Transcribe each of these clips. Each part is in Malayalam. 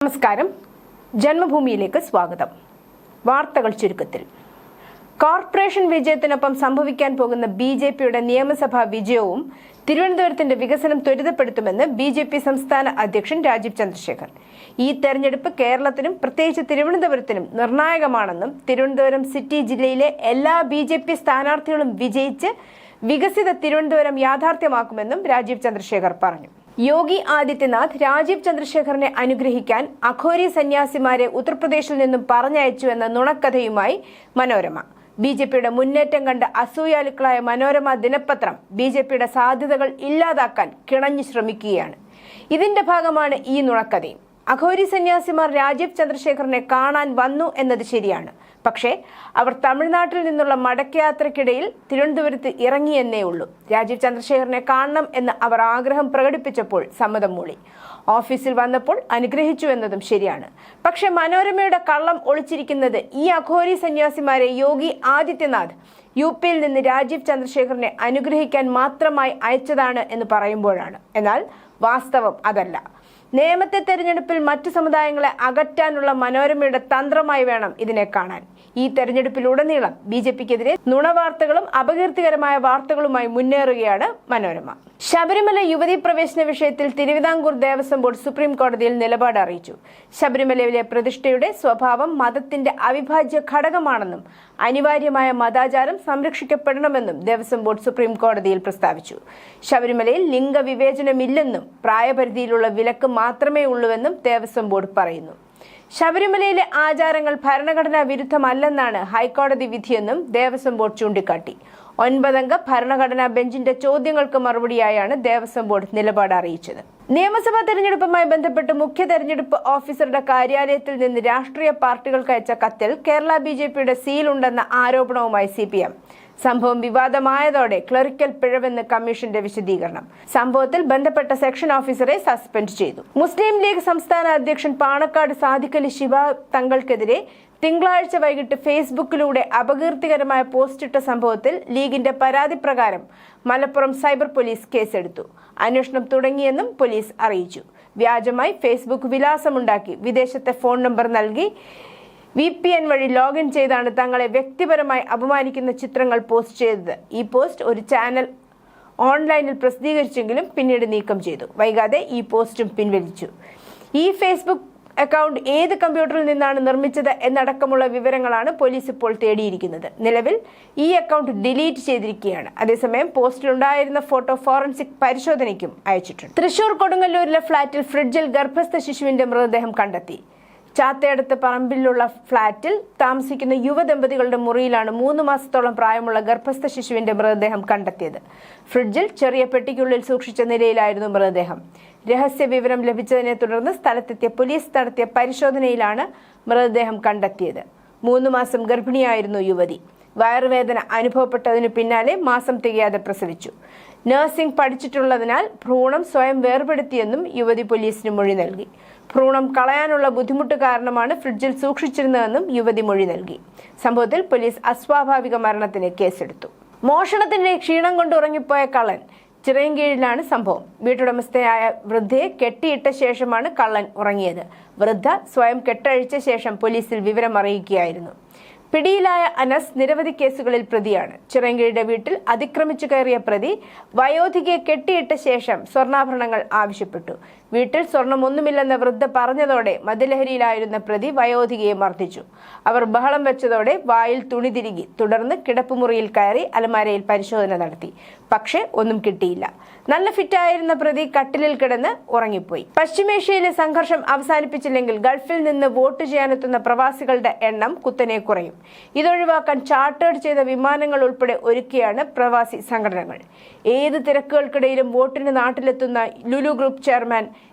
നമസ്കാരം. ജന്മഭൂമിയിലേക്ക് സ്വാഗതം. വാർത്തകൾ ചുരുക്കത്തിൽ. കോർപ്പറേഷൻ വിജയത്തിനൊപ്പം സംഭവിക്കാൻ പോകുന്ന ബിജെപിയുടെ നിയമസഭാ വിജയവും തിരുവനന്തപുരത്തിന്റെ വികസനം ത്വരിതപ്പെടുത്തുമെന്ന് ബിജെപി സംസ്ഥാന അധ്യക്ഷൻ രാജീവ് ചന്ദ്രശേഖർ. ഈ തെരഞ്ഞെടുപ്പ് കേരളത്തിനും പ്രത്യേകിച്ച് തിരുവനന്തപുരത്തിനും നിർണായകമാണെന്നും തിരുവനന്തപുരം സിറ്റി ജില്ലയിലെ എല്ലാ ബിജെപി സ്ഥാനാർത്ഥികളും വിജയിച്ച് വികസിത തിരുവനന്തപുരം യാഥാർത്ഥ്യമാക്കുമെന്നും രാജീവ് ചന്ദ്രശേഖർ പറഞ്ഞു. യോഗി ആദിത്യനാഥ് രാജീവ് ചന്ദ്രശേഖറിനെ അനുഗ്രഹിക്കാൻ അഘോരി സന്യാസിമാരെ ഉത്തർപ്രദേശിൽ നിന്നും പറഞ്ഞയച്ചുവെന്ന നുണക്കഥയുമായി മനോരമ. ബിജെപിയുടെ മുന്നേറ്റം കണ്ട് അസൂയാലുക്കളായ മനോരമ ദിനപത്രം ബിജെപിയുടെ സാധ്യതകൾ ഇല്ലാതാക്കാൻ കിണഞ്ഞു ശ്രമിക്കുകയാണ്. ഇതിന്റെ ഭാഗമാണ് ഈ നുണക്കഥയും. അഘോരി സന്യാസിമാർ രാജീവ് ചന്ദ്രശേഖറിനെ കാണാൻ വന്നു എന്നത് ശരിയാണ്. പക്ഷേ അവർ തമിഴ്നാട്ടിൽ നിന്നുള്ള മടക്കയാത്രയ്ക്കിടയിൽ തിരുവനന്തപുരത്ത് ഇറങ്ങിയെന്നേ ഉള്ളൂ. രാജീവ് ചന്ദ്രശേഖറിനെ കാണണം എന്ന് അവർ ആഗ്രഹം പ്രകടിപ്പിച്ചപ്പോൾ സമ്മതം മൂളി. ഓഫീസിൽ വന്നപ്പോൾ അനുഗ്രഹിച്ചു എന്നതും ശരിയാണ്. പക്ഷെ മനോരമയുടെ കള്ളം ഒളിച്ചിരിക്കുന്നത് ഈ അഘോരി സന്യാസിമാരെ യോഗി ആദിത്യനാഥ് യുപിയിൽ നിന്ന് രാജീവ് ചന്ദ്രശേഖറിനെ അനുഗ്രഹിക്കാൻ മാത്രമായി അയച്ചതാണ് എന്ന് പറയുമ്പോഴാണ്. എന്നാൽ വാസ്തവം അതല്ല. നേമത്തെ തെരഞ്ഞെടുപ്പിൽ മറ്റു സമുദായങ്ങളെ അകറ്റാനുള്ള മനോരമയുടെ തന്ത്രമായി വേണം ഇതിനെ കാണാൻ. ഈ തെരഞ്ഞെടുപ്പിലുടനീളം ബിജെപിക്കെതിരെ നുണവാർത്തകളും അപകീർത്തികരമായ വാർത്തകളുമായി മുന്നേറുകയാണ് മനോരമ. ശബരിമല യുവതീ പ്രവേശന വിഷയത്തിൽ തിരുവിതാംകൂർ ദേവസ്വം ബോർഡ് സുപ്രീം കോടതിയിൽ നിലപാട് അറിയിച്ചു. ശബരിമലയിലെ പ്രതിഷ്ഠയുടെ സ്വഭാവം മതത്തിന്റെ അവിഭാജ്യ ഘടകമാണെന്നും അനിവാര്യമായ മതാചാരം സംരക്ഷിക്കപ്പെടണമെന്നും ദേവസ്വം ബോർഡ് സുപ്രീം കോടതിയിൽ പ്രസ്താവിച്ചു. ശബരിമലയിൽ ലിംഗവിവേചനമില്ലെന്നും പ്രായപരിധിയിലുള്ള വിലക്ക് മാത്രമേ ഉള്ളൂവെന്നും ദേവസ്വം ബോർഡ് പറയുന്നു. ശബരിമലയിലെ ആചാരങ്ങൾ ഭരണഘടനാ വിരുദ്ധമല്ലെന്നാണ് ഹൈക്കോടതി വിധിയെന്നും ദേവസ്വം ബോർഡ് ചൂണ്ടിക്കാട്ടി. 9-അംഗ ഭരണഘടനാ ബെഞ്ചിന്റെ ചോദ്യങ്ങൾക്ക് മറുപടിയായാണ് ദേവസ്വം ബോർഡ് നിലപാട് അറിയിച്ചത്. നിയമസഭാ തെരഞ്ഞെടുപ്പുമായി ബന്ധപ്പെട്ട് മുഖ്യ തെരഞ്ഞെടുപ്പ് ഓഫീസറുടെ കാര്യാലയത്തിൽ നിന്ന് രാഷ്ട്രീയ പാർട്ടികൾക്ക് അയച്ച കത്തിൽ കേരള ബിജെപിയുടെ സീലുണ്ടെന്ന ആരോപണവുമായി CPM. സംഭവം വിവാദമായതോടെ ക്ലറിക്കൽ പിഴവെന്ന് കമ്മീഷന്റെ വിശദീകരണം. സംഭവത്തിൽ ബന്ധപ്പെട്ട സെക്ഷൻ ഓഫീസറെ സസ്പെൻഡ് ചെയ്തു. മുസ്ലിം ലീഗ് സംസ്ഥാന അധ്യക്ഷൻ പാണക്കാട് സാദിഖലി ശിഹാബ് തങ്ങൾക്കെതിരെ തിങ്കളാഴ്ച വൈകിട്ട് ഫേസ്ബുക്കിലൂടെ അപകീർത്തികരമായ പോസ്റ്റിട്ട സംഭവത്തിൽ ലീഗിന്റെ പരാതി പ്രകാരം മലപ്പുറം സൈബർ പോലീസ് കേസെടുത്തു. അന്വേഷണം തുടങ്ങിയെന്നും പോലീസ് അറിയിച്ചു. വ്യാജമായി ഫേസ്ബുക്ക് വിലാസമുണ്ടാക്കി വിദേശത്തെ ഫോൺ നമ്പർ നൽകി VPN വഴി ലോഗിൻ ചെയ്താണ് തങ്ങളെ വ്യക്തിപരമായി അപമാനിക്കുന്ന ചിത്രങ്ങൾ പോസ്റ്റ് ചെയ്തത്. ഈ പോസ്റ്റ് ഒരു ചാനൽ ഓൺലൈനിൽ പ്രസിദ്ധീകരിച്ചെങ്കിലും പിന്നീട് നീക്കം ചെയ്തു. വൈകാതെ ഈ പോസ്റ്റും പിൻവലിച്ചു. ഈ ഫേസ്ബുക്ക് അക്കൗണ്ട് ഏത് കമ്പ്യൂട്ടറിൽ നിന്നാണ് നിർമ്മിച്ചത് എന്നടക്കമുള്ള വിവരങ്ങളാണ് പോലീസ് ഇപ്പോൾ തേടിയിരിക്കുന്നത്. നിലവിൽ ഈ അക്കൗണ്ട് ഡിലീറ്റ് ചെയ്തിരിക്കുകയാണ്. അതേസമയം പോസ്റ്റിലുണ്ടായിരുന്ന ഫോട്ടോ ഫോറൻസിക് പരിശോധനയ്ക്കും അയച്ചിട്ടുണ്ട്. തൃശൂർ കൊടുങ്ങല്ലൂരിലെ ഫ്ളാറ്റിൽ ഫ്രിഡ്ജിൽ ഗർഭസ്ഥ ശിശുവിന്റെ മൃതദേഹം കണ്ടെത്തി. ചാത്തയടുത്ത് പറമ്പിലുള്ള ഫ്ളാറ്റിൽ താമസിക്കുന്ന യുവദമ്പതികളുടെ മുറിയിലാണ് 3 മാസത്തോളം പ്രായമുള്ള ഗർഭസ്ഥ ശിശുവിന്റെ മൃതദേഹം കണ്ടെത്തിയത്. ഫ്രിഡ്ജിൽ ചെറിയ പെട്ടിക്കുള്ളിൽ സൂക്ഷിച്ച നിലയിലായിരുന്നു മൃതദേഹം. രഹസ്യ വിവരം ലഭിച്ചതിനെ തുടർന്ന് സ്ഥലത്തെത്തിയ പോലീസ് നടത്തിയ പരിശോധനയിലാണ് മൃതദേഹം കണ്ടെത്തിയത്. 3 മാസം ഗർഭിണിയായിരുന്നു യുവതി. വയറുവേദന അനുഭവപ്പെട്ടതിനു പിന്നാലെ മാസം തികയാതെ പ്രസവിച്ചു. നഴ്സിംഗ് പഠിച്ചിട്ടുള്ളതിനാൽ ഭ്രൂണം സ്വയം വേർപെടുത്തിയെന്നും യുവതി പോലീസിന് മൊഴി നൽകി. ഭ്രൂണം കളയാനുള്ള ബുദ്ധിമുട്ട് കാരണമാണ് ഫ്രിഡ്ജിൽ സൂക്ഷിച്ചിരുന്നതെന്നും യുവതി മൊഴി നൽകി. സംഭവത്തിൽ പോലീസ് അസ്വാഭാവിക മരണത്തിന് കേസെടുത്തു. മോഷണത്തിന്റെ ക്ഷീണം കൊണ്ട് ഉറങ്ങിപ്പോയ കള്ളൻ. ചിറയൻകീഴിലാണ് സംഭവം. വീട്ടുടമസ്ഥയായ വൃദ്ധയെ കെട്ടിയിട്ട ശേഷമാണ് കള്ളൻ ഉറങ്ങിയത്. വൃദ്ധ സ്വയം കെട്ടഴിച്ച ശേഷം പോലീസിൽ വിവരം അറിയിക്കുകയായിരുന്നു. പിടിയിലായ അനസ് നിരവധി കേസുകളിൽ പ്രതിയാണ്. ചിറയൻകീഴിന്റെ വീട്ടിൽ അതിക്രമിച്ചു കയറിയ പ്രതി വയോധികയെ കെട്ടിയിട്ട ശേഷം സ്വർണ്ണാഭരണങ്ങൾ ആവശ്യപ്പെട്ടു. വീട്ടിൽ സ്വർണമൊന്നുമില്ലെന്ന വൃദ്ധ പറഞ്ഞതോടെ മദ്യലഹരിയിലായിരുന്ന പ്രതി വയോധികയെ മർദ്ദിച്ചു. അവർ ബഹളം വെച്ചതോടെ വായിൽ തുണി തിരുകി. തുടർന്ന് കിടപ്പുമുറിയിൽ കയറി അലമാരയിൽ പരിശോധന നടത്തി. പക്ഷേ ഒന്നും കിട്ടിയില്ല. നല്ല ഫിറ്റായിരുന്ന പ്രതി കട്ടിലിൽ കിടന്ന് ഉറങ്ങിപ്പോയി. പശ്ചിമേഷ്യയിലെ സംഘർഷം അവസാനിപ്പിച്ചില്ലെങ്കിൽ ഗൾഫിൽ നിന്ന് വോട്ട് ചെയ്യാനെത്തുന്ന പ്രവാസികളുടെ എണ്ണം കുത്തനെ കുറയും. ഇതൊഴിവാക്കാൻ ചാർട്ടേഡ് ചെയ്ത വിമാനങ്ങൾ ഉൾപ്പെടെ ഒരുക്കിയാണ് പ്രവാസി സംഘടനകൾ. ഏത് തിരക്കുകൾക്കിടയിലും വോട്ടിന് നാട്ടിലെത്തുന്ന Lulu group chairman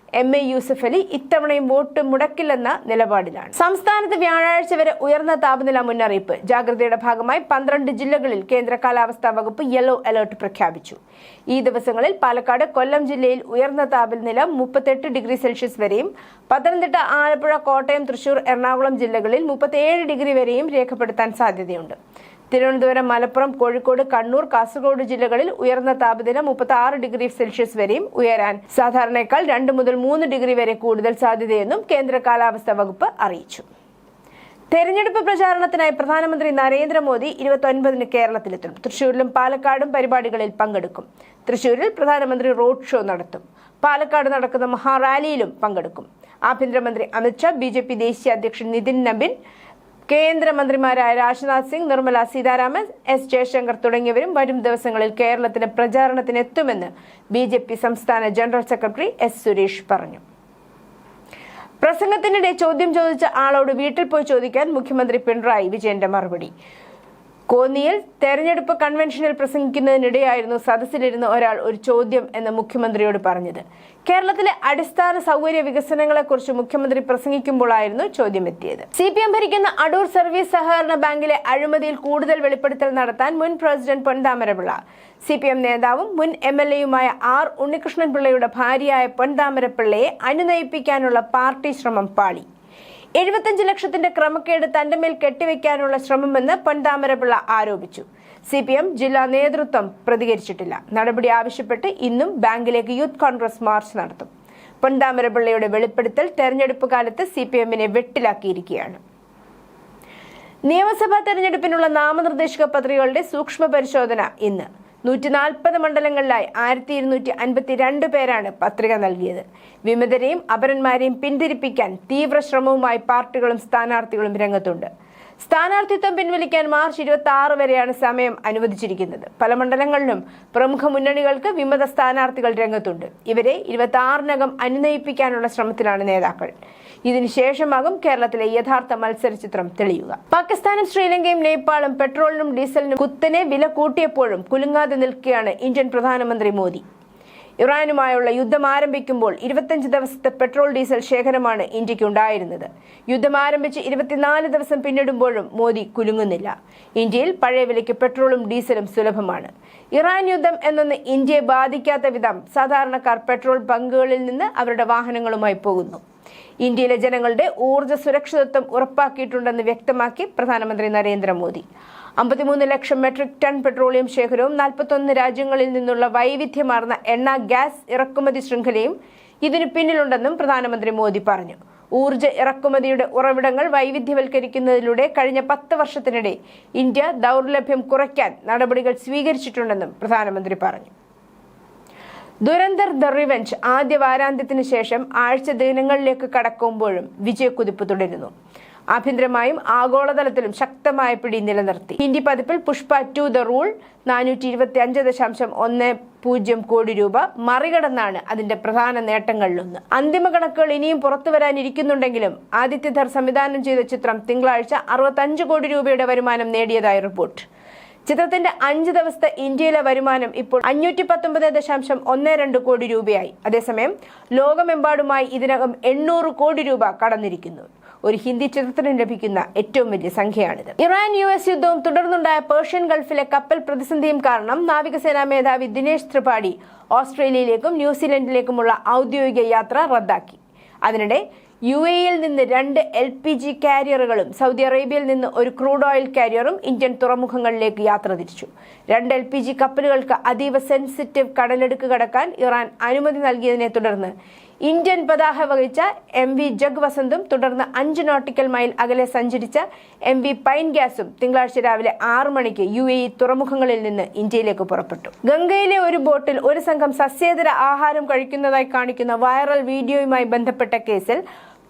MA Yusuff Ali ഇത്തവണയും വോട്ട് മുടക്കില്ലെന്ന നിലപാടിലാണ്. സംസ്ഥാനത്ത് വ്യാഴാഴ്ച വരെ ഉയർന്ന താപനില മുന്നറിയിപ്പ്. ജാഗ്രതയുടെ ഭാഗമായി 12 ജില്ലകളിൽ കേന്ദ്ര കാലാവസ്ഥാ വകുപ്പ് യെല്ലോ അലർട്ട് പ്രഖ്യാപിച്ചു. ഈ ദിവസങ്ങളിൽ പാലക്കാട്, കൊല്ലം ജില്ലയിൽ ഉയർന്ന താപനില 38 ഡിഗ്രി സെൽഷ്യസ് വരെയും, പത്തനംതിട്ട, ആലപ്പുഴ, കോട്ടയം, തൃശൂർ, എറണാകുളം ജില്ലകളിൽ 37 ഡിഗ്രി വരെയും രേഖപ്പെടുത്താൻ സാധ്യതയുണ്ട്. തിരുവനന്തപുരം, മലപ്പുറം, കോഴിക്കോട്, കണ്ണൂർ, കാസർഗോഡ് ജില്ലകളിൽ ഉയർന്ന താപനില 36 ഡിഗ്രി സെൽഷ്യസ് വരെയും ഉയരാൻ സാധാരണയേക്കാൾ 2 മുതൽ 3 ഡിഗ്രി വരെ കൂടുതൽ സാധ്യതയെന്നും കേന്ദ്ര കാലാവസ്ഥാ വകുപ്പ് അറിയിച്ചു. തെരഞ്ഞെടുപ്പ് പ്രചാരണത്തിനായി പ്രധാനമന്ത്രി നരേന്ദ്രമോദി 29-ന് കേരളത്തിലെത്തും. തൃശൂരിലും പാലക്കാടും പരിപാടികളിൽ പങ്കെടുക്കും. തൃശൂരിൽ പ്രധാനമന്ത്രി റോഡ് ഷോ നടത്തും. പാലക്കാട് നടക്കുന്ന മഹാറാലിയിലും പങ്കെടുക്കും. ആഭ്യന്തരമന്ത്രി അമിത്ഷാ, BJP ദേശീയ അധ്യക്ഷൻ നിതിൻ നബിൻ, കേന്ദ്രമന്ത്രിമാരായ രാജ്നാഥ് സിംഗ്, നിർമ്മല സീതാരാമൻ, S ജയശങ്കർ തുടങ്ങിയവരും വരും ദിവസങ്ങളിൽ കേരളത്തിന് പ്രചാരണത്തിനെത്തുമെന്ന് BJP സംസ്ഥാന ജനറൽ സെക്രട്ടറി S സുരേഷ് പറഞ്ഞു. പ്രസംഗത്തിനിടെ ചോദ്യം ചോദിച്ച ആളോട് വീട്ടിൽ പോയി ചോദിക്കാൻ മുഖ്യമന്ത്രി പിണറായി വിജയന്റെ മറുപടി. കോന്നിയിൽ തെരഞ്ഞെടുപ്പ് കൺവെൻഷനിൽ പ്രസംഗിക്കുന്നതിനിടെയായിരുന്നു സദസ്സിലിരുന്ന് ഒരാൾ ഒരു ചോദ്യം എന്ന് മുഖ്യമന്ത്രിയോട് പറഞ്ഞത്. കേരളത്തിലെ അടിസ്ഥാന സൗകര്യ വികസനങ്ങളെക്കുറിച്ച് മുഖ്യമന്ത്രി പ്രസംഗിക്കുമ്പോഴായിരുന്നു ചോദ്യമെത്തിയത്. CPM ഭരിക്കുന്ന അടൂർ സർവീസ് സഹകരണ ബാങ്കിലെ അഴിമതിയിൽ കൂടുതൽ വെളിപ്പെടുത്തൽ നടത്താൻ മുൻ പ്രസിഡന്റ് പൊൻതാമരപിള്ള, CPM നേതാവും മുൻ MLA-യുമായ R ഉണ്ണികൃഷ്ണൻപിള്ളയുടെ ഭാര്യയായ പൊൻതാമരപിള്ളയെ അനുനയിപ്പിക്കാനുള്ള പാർട്ടി ശ്രമം പാളി. 75 ലക്ഷത്തിന്റെ ക്രമക്കേട് തന്റെ മേൽ കെട്ടിവെക്കാനുള്ള ശ്രമമെന്ന് പൊൻതാമരപിള്ള ആരോപിച്ചു. CPM ജില്ലാ നേതൃത്വം പ്രതികരിച്ചിട്ടില്ല. നടപടി ആവശ്യപ്പെട്ട് ഇന്നും ബാങ്കിലേക്ക് യൂത്ത് കോൺഗ്രസ് മാർച്ച് നടത്തും. പൊൻതാമരപിള്ളയുടെ വെളിപ്പെടുത്തൽ തെരഞ്ഞെടുപ്പ് കാലത്ത് CPM-നെ വെട്ടിലാക്കിയിരിക്കുകയാണ്. നിയമസഭാ തെരഞ്ഞെടുപ്പിനുള്ള നാമനിർദ്ദേശക പത്രികകളുടെ സൂക്ഷ്മ പരിശോധന ഇന്ന്. 140 മണ്ഡലങ്ങളിലായി 1252 പേരാണ് പത്രിക നൽകിയത്. വിമതരെയും അപരന്മാരെയും പിന്തിരിപ്പിക്കാൻ തീവ്ര ശ്രമവുമായി പാർട്ടികളും സ്ഥാനാർത്ഥികളും രംഗത്തുണ്ട്. സ്ഥാനാർത്ഥിത്വം പിൻവലിക്കാൻ മാർച്ച് 26 വരെയാണ് സമയം അനുവദിച്ചിരിക്കുന്നത്. പല മണ്ഡലങ്ങളിലും പ്രമുഖ മുന്നണികൾക്ക് വിമത സ്ഥാനാർത്ഥികൾ രംഗത്തുണ്ട്. ഇവരെ 26-നകം അനുനയിപ്പിക്കാനുള്ള ശ്രമത്തിലാണ് നേതാക്കൾ. ഇതിനുശേഷമാകും കേരളത്തിലെ യഥാർത്ഥ മത്സരചിത്രം തെളിയുക. പാകിസ്ഥാനും ശ്രീലങ്കയും നേപ്പാളും പെട്രോളിനും ഡീസലിനും കുത്തനെ വില കൂട്ടിയപ്പോഴും കുലുങ്ങാതെ നിൽക്കുകയാണ് ഇന്ത്യൻ പ്രധാനമന്ത്രി മോദി. ഇറാനുമായുള്ള യുദ്ധം ആരംഭിക്കുമ്പോൾ 25 ദിവസത്തെ പെട്രോൾ ഡീസൽ ശേഖരമാണ് ഇന്ത്യക്ക് ഉണ്ടായിരുന്നത്. യുദ്ധം ആരംഭിച്ച് 24 ദിവസം പിന്നിടുമ്പോഴും മോദി കുലുങ്ങുന്നില്ല. ഇന്ത്യയിൽ പഴയ വിലയ്ക്ക് പെട്രോളും ഡീസലും സുലഭമാണ്. ഇറാൻ യുദ്ധം എന്നൊന്ന് ഇന്ത്യയെ ബാധിക്കാത്ത വിധം സാധാരണക്കാർ പെട്രോൾ ബങ്കുകളിൽ നിന്ന് അവരുടെ വാഹനങ്ങളുമായി പോകുന്നു. ഇന്ത്യയിലെ ജനങ്ങളുടെ ഊർജ്ജ സുരക്ഷിതത്വം ഉറപ്പാക്കിയിട്ടുണ്ടെന്ന് വ്യക്തമാക്കി പ്രധാനമന്ത്രി നരേന്ദ്രമോദി. 53 ലക്ഷം മെട്രിക് ടൺ പെട്രോളിയം ശേഖരവും 41 രാജ്യങ്ങളിൽ നിന്നുള്ള വൈവിധ്യമാർന്ന എണ്ണ ഗ്യാസ് ഇറക്കുമതി ശൃംഖലയും ഇതിനു പിന്നിലുണ്ടെന്നും പ്രധാനമന്ത്രി മോദി പറഞ്ഞു. ഊർജ്ജ ഇറക്കുമതിയുടെ ഉറവിടങ്ങൾ വൈവിധ്യവൽക്കരിക്കുന്നതിലൂടെ കഴിഞ്ഞ 10 വർഷത്തിനിടെ ഇന്ത്യ ദൗർലഭ്യം കുറയ്ക്കാൻ നടപടികൾ സ്വീകരിച്ചിട്ടുണ്ടെന്നും പ്രധാനമന്ത്രി പറഞ്ഞു. ദുരന്തർ ദ റിവെഞ്ച് ആദ്യ വാരാന്ത്യത്തിന് ശേഷം ആഴ്ച ദിനങ്ങളിലേക്ക് കടക്കുമ്പോഴും വിജയക്കുതിപ്പ് തുടരുന്നു. ആഭ്യന്തരമായും ആഗോളതലത്തിലും ശക്തമായ പിടി നിലനിർത്തി. ഹിന്ദി പതിപ്പിൽ പുഷ്പ 2 ദ റൂൾ 425.10 കോടി രൂപ മറികടന്നാണ് അതിന്റെ പ്രധാന നേട്ടങ്ങളിലൊന്ന്. അന്തിമ കണക്കുകൾ ഇനിയും പുറത്തു വരാനിരിക്കുന്നുണ്ടെങ്കിലും ആദിത്യധർ സംവിധാനം ചെയ്ത ചിത്രം തിങ്കളാഴ്ച 65 കോടി രൂപയുടെ വരുമാനം നേടിയതായി റിപ്പോർട്ട്. ചിത്രത്തിന്റെ 5 ദിവസത്തെ ഇന്ത്യയിലെ വരുമാനം ഇപ്പോൾ 519.12 കോടി രൂപയായി. അതേസമയം ലോകമെമ്പാടുമായി ഇതിനകം 800 കോടി രൂപ കടന്നിരിക്കുന്നു. ഒരു ഹിന്ദി ചിത്രത്തിന് ലഭിക്കുന്ന ഏറ്റവും വലിയ സംഖ്യയാണിത്. ഇറാൻ-US യുദ്ധവും തുടർന്നുണ്ടായ പേർഷ്യൻ ഗൾഫിലെ കപ്പൽ പ്രതിസന്ധിയും കാരണം നാവികസേനാ മേധാവി ദിനേശ് ത്രിപാഠി ഓസ്ട്രേലിയയിലേക്കും ന്യൂസിലൻഡിലേക്കുമുള്ള ഔദ്യോഗിക യാത്ര റദ്ദാക്കി. അതിനിടെ UAE-യിൽ നിന്ന് 2 LPG കാരിയറുകളും സൗദി അറേബ്യയിൽ നിന്ന് ഒരു ക്രൂഡ് ഓയിൽ കാരിയറും ഇന്ത്യൻ തുറമുഖങ്ങളിലേക്ക് യാത്ര തിരിച്ചു. 2 LPG കപ്പലുകൾക്ക് അതീവ സെൻസിറ്റീവ് കടലെടുക്ക് കടക്കാൻ ഇറാൻ അനുമതി നൽകിയതിനെ തുടർന്ന് ഇന്ത്യൻ പതാക വഹിച്ച MV ജഗ്വസന്തും തുടർന്ന് 5 നോട്ടിക്കൽ മൈൽ അകലെ സഞ്ചരിച്ച MV പൈൻ ഗ്യാസും തിങ്കളാഴ്ച രാവിലെ 6 മണിക്ക് UAE തുറമുഖങ്ങളിൽ നിന്ന് ഇന്ത്യയിലേക്ക് പുറപ്പെട്ടു. ഗംഗയിലെ ഒരു ബോട്ടിൽ ഒരു സംഘം സസ്യേതര ആഹാരം കഴിക്കുന്നതായി കാണിക്കുന്ന വൈറൽ വീഡിയോയുമായി ബന്ധപ്പെട്ട കേസിൽ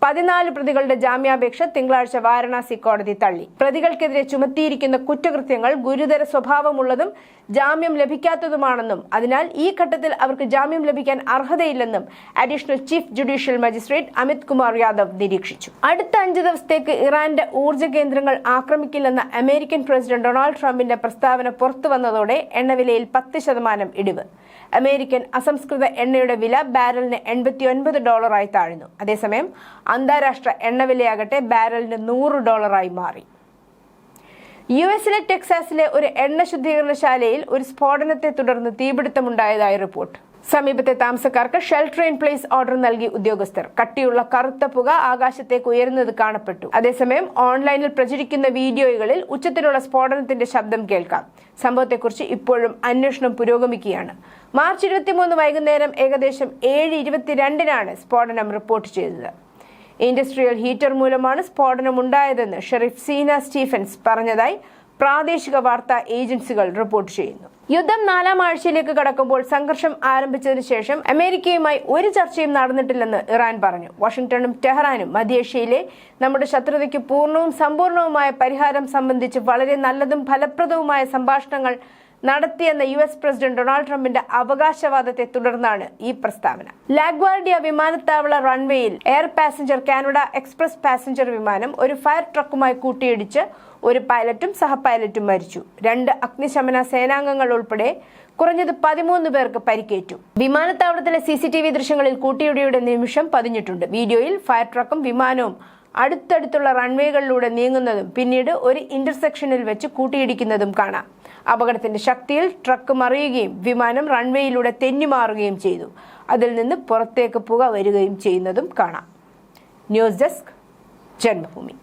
14 പ്രതികളുടെ ജാമ്യാപേക്ഷ തിങ്കളാഴ്ച വാരണാസി കോടതി തള്ളി. പ്രതികൾക്കെതിരെ ചുമത്തിയിരിക്കുന്ന കുറ്റകൃത്യങ്ങൾ ഗുരുതര സ്വഭാവമുള്ളതും ജാമ്യം ലഭിക്കാത്തതുമാണെന്നും അതിനാൽ ഈ ഘട്ടത്തിൽ അവർക്ക് ജാമ്യം ലഭിക്കാൻ അർഹതയില്ലെന്നും additional chief judicial magistrate Amit Kumar Yadav നിരീക്ഷിച്ചു. അടുത്ത 5 ദിവസത്തേക്ക് ഇറാന്റെ ഊർജ്ജ കേന്ദ്രങ്ങൾ ആക്രമിക്കില്ലെന്ന അമേരിക്കൻ പ്രസിഡന്റ് ഡൊണാൾഡ് ട്രംപിന്റെ പ്രസ്താവന പുറത്തുവന്നതോടെ എണ്ണവിലയിൽ 10% ഇടിവ്. അമേരിക്കൻ അസംസ്കൃത എണ്ണയുടെ വില ബാരലിന് $89 താഴ്ന്നു. അതേസമയം അന്താരാഷ്ട്ര എണ്ണവിലയാകട്ടെ ബാരലിന് $100 മാറി. US-ലെ ടെക്സാസിലെ ഒരു എണ്ണ ശുദ്ധീകരണശാലയിൽ ഒരു സ്ഫോടനത്തെ തുടർന്ന് തീപിടുത്തമുണ്ടായതായി റിപ്പോർട്ട്. സമീപത്തെ താമസക്കാർക്ക് ഷെൽട്ടർ ഇൻ പ്ലേസ് ഓർഡർ നൽകി ഉദ്യോഗസ്ഥർ. കട്ടിയുള്ള കറുത്ത പുക ആകാശത്തേക്ക് ഉയരുന്നത് കാണപ്പെട്ടു. അതേസമയം ഓൺലൈനിൽ പ്രചരിക്കുന്ന വീഡിയോകളിൽ ഉച്ചത്തിലുള്ള സ്ഫോടനത്തിന്റെ ശബ്ദം കേൾക്കാം. സംഭവത്തെക്കുറിച്ച് ഇപ്പോഴും അന്വേഷണം പുരോഗമിക്കുകയാണ്. മാർച്ച് 23 വൈകുന്നേരം ഏകദേശം 7:22 സ്ഫോടനം റിപ്പോർട്ട് ചെയ്തത്. ഇൻഡസ്ട്രിയൽ ഹീറ്റർ മൂലമാണ് സ്ഫോടനമുണ്ടായതെന്ന് ഷെരീഫ് സീന സ്റ്റീഫൻസ് പറഞ്ഞതായി പ്രാദേശിക വാർത്താ ഏജൻസികൾ റിപ്പോർട്ട് ചെയ്യുന്നു. യുദ്ധം 4ാം ആഴ്ചയിലേക്ക് കടക്കുമ്പോൾ സംഘർഷം ആരംഭിച്ചതിനു ശേഷം അമേരിക്കയുമായി ഒരു ചർച്ചയും നടന്നിട്ടില്ലെന്ന് ഇറാൻ പറഞ്ഞു. വാഷിംഗ്ടണും ടെഹ്റാനും മധ്യേഷ്യയിലെ നമ്മുടെ ശത്രുതയ്ക്ക് പൂർണ്ണവും സമ്പൂർണവുമായ പരിഹാരം സംബന്ധിച്ച് വളരെ നല്ലതും ഫലപ്രദവുമായ സംഭാഷണങ്ങൾ നടത്തിയെന്ന US പ്രസിഡന്റ് ഡൊണാൾഡ് ട്രംപിന്റെ അവകാശവാദത്തെ തുടർന്നാണ് ഈ പ്രസ്താവന. ലാഗ്വാർഡിയ വിമാനത്താവള റൺവേയിൽ air passenger Canada express passenger വിമാനം ഒരു ഫയർ ട്രക്കുമായി കൂട്ടിയിടിച്ച് ഒരു പൈലറ്റും സഹപൈലറ്റും മരിച്ചു. 2 അഗ്നിശമന സേനാംഗങ്ങൾ ഉൾപ്പെടെ കുറഞ്ഞത് 13 പേർക്ക് പരിക്കേറ്റു. വിമാനത്താവളത്തിലെ CCTV ദൃശ്യങ്ങളിൽ കൂട്ടിയിടിയുടെ നിമിഷം പതിഞ്ഞിട്ടുണ്ട്. വീഡിയോയിൽ ഫയർ ട്രക്കും വിമാനവും അടുത്തടുത്തുള്ള റൺവേകളിലൂടെ നീങ്ങുന്നതും പിന്നീട് ഒരു ഇന്റർസെക്ഷനിൽ വെച്ച് കൂട്ടിയിടിക്കുന്നതും കാണാം. അപകടത്തിന്റെ ശക്തിയിൽ ട്രക്ക് മറിയുകയും വിമാനം റൺവേയിലൂടെ തെന്നിമാറുകയും ചെയ്തു. അതിൽ നിന്ന് പുറത്തേക്ക് പുക വരികയും ചെയ്യുന്നതും കാണാം. News desk, Janmabhumi.